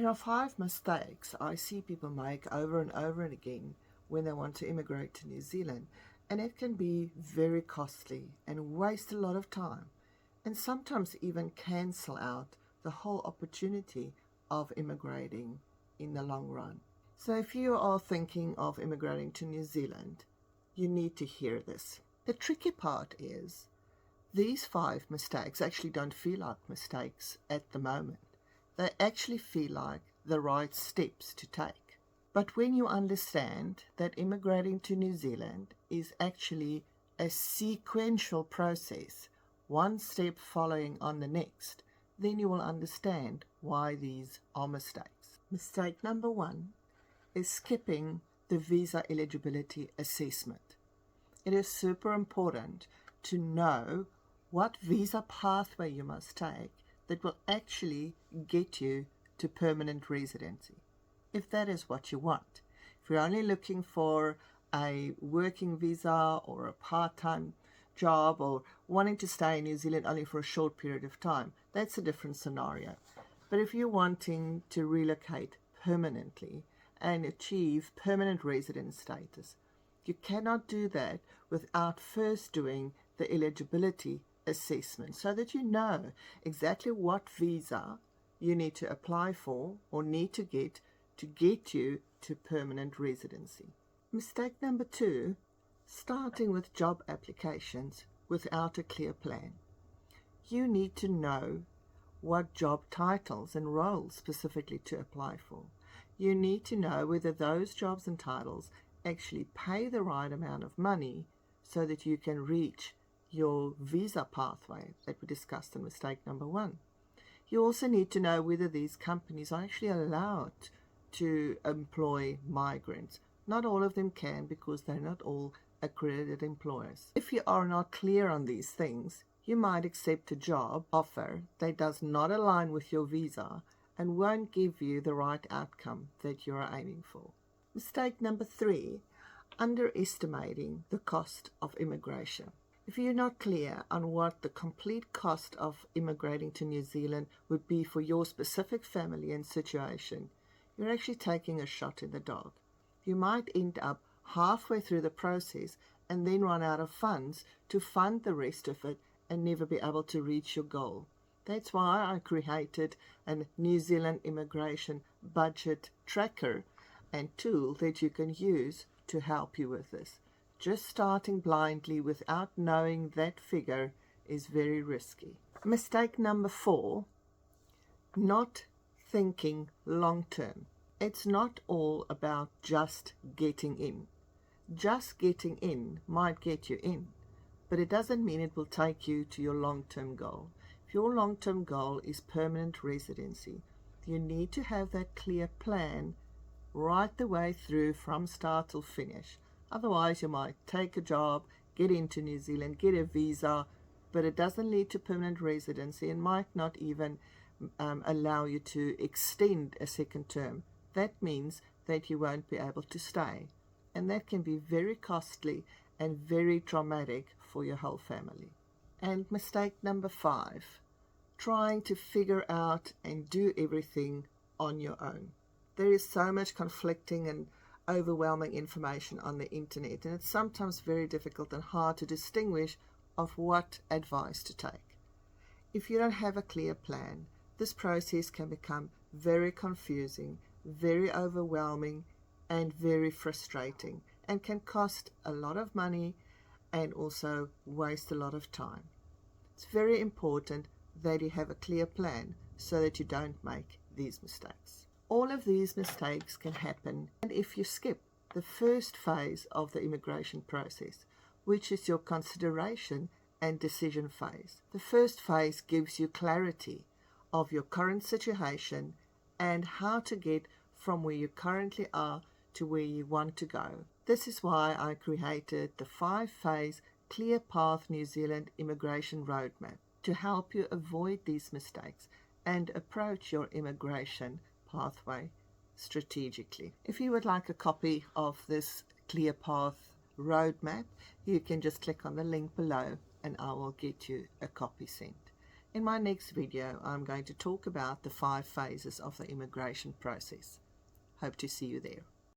There are 5 mistakes I see people make over and over and again when they want to immigrate to New Zealand, and it can be very costly and waste a lot of time, and sometimes even cancel out the whole opportunity of immigrating in the long run. So if you are thinking of immigrating to New Zealand, you need to hear this. The tricky part is these 5 mistakes actually don't feel like mistakes at the moment. They actually feel like the right steps to take. But when you understand that immigrating to New Zealand is actually a sequential process, one step following on the next, then you will understand why these are mistakes. Mistake number 1 is skipping the visa eligibility assessment. It is super important to know what visa pathway you must take that will actually get you to permanent residency, if that is what you want. If you're only looking for a working visa or a part-time job or wanting to stay in New Zealand only for a short period of time, that's a different scenario. But if you're wanting to relocate permanently and achieve permanent resident status, you cannot do that without first doing the eligibility assessment so that you know exactly what visa you need to apply for or need to get you to permanent residency. Mistake number 2, starting with job applications without a clear plan. You need to know what job titles and roles specifically to apply for. You need to know whether those jobs and titles actually pay the right amount of money so that you can reach your visa pathway that we discussed in mistake number 1. You also need to know whether these companies are actually allowed to employ migrants. Not all of them can because they're not all accredited employers. If you are not clear on these things, you might accept a job offer that does not align with your visa and won't give you the right outcome that you are aiming for. Mistake number 3, underestimating the cost of immigration. If you're not clear on what the complete cost of immigrating to New Zealand would be for your specific family and situation, you're actually taking a shot in the dark. You might end up halfway through the process and then run out of funds to fund the rest of it and never be able to reach your goal. That's why I created a New Zealand immigration budget tracker and tool that you can use to help you with this. Just starting blindly without knowing that figure is very risky. Mistake number 4, not thinking long term. It's not all about just getting in. Just getting in might get you in, but it doesn't mean it will take you to your long-term goal. If your long-term goal is permanent residency, you need to have that clear plan right the way through from start till finish. Otherwise, you might take a job, get into New Zealand, get a visa, but it doesn't lead to permanent residency and might not even allow you to extend a second term. That means that you won't be able to stay. And that can be very costly and very traumatic for your whole family. And mistake number 5, trying to figure out and do everything on your own. There is so much conflicting and overwhelming information on the internet, and it's sometimes very difficult and hard to distinguish of what advice to take. If you don't have a clear plan, this process can become very confusing, very overwhelming, and very frustrating, and can cost a lot of money and also waste a lot of time. It's very important that you have a clear plan so that you don't make these mistakes. All of these mistakes can happen, and if you skip the first phase of the immigration process, which is your consideration and decision phase. The first phase gives you clarity of your current situation and how to get from where you currently are to where you want to go. This is why I created the 5-phase Clear Path New Zealand Immigration Roadmap to help you avoid these mistakes and approach your immigration pathway strategically. If you would like a copy of this Clear Path Roadmap, you can just click on the link below and I will get you a copy sent. In my next video, I'm going to talk about the 5 phases of the immigration process. Hope to see you there.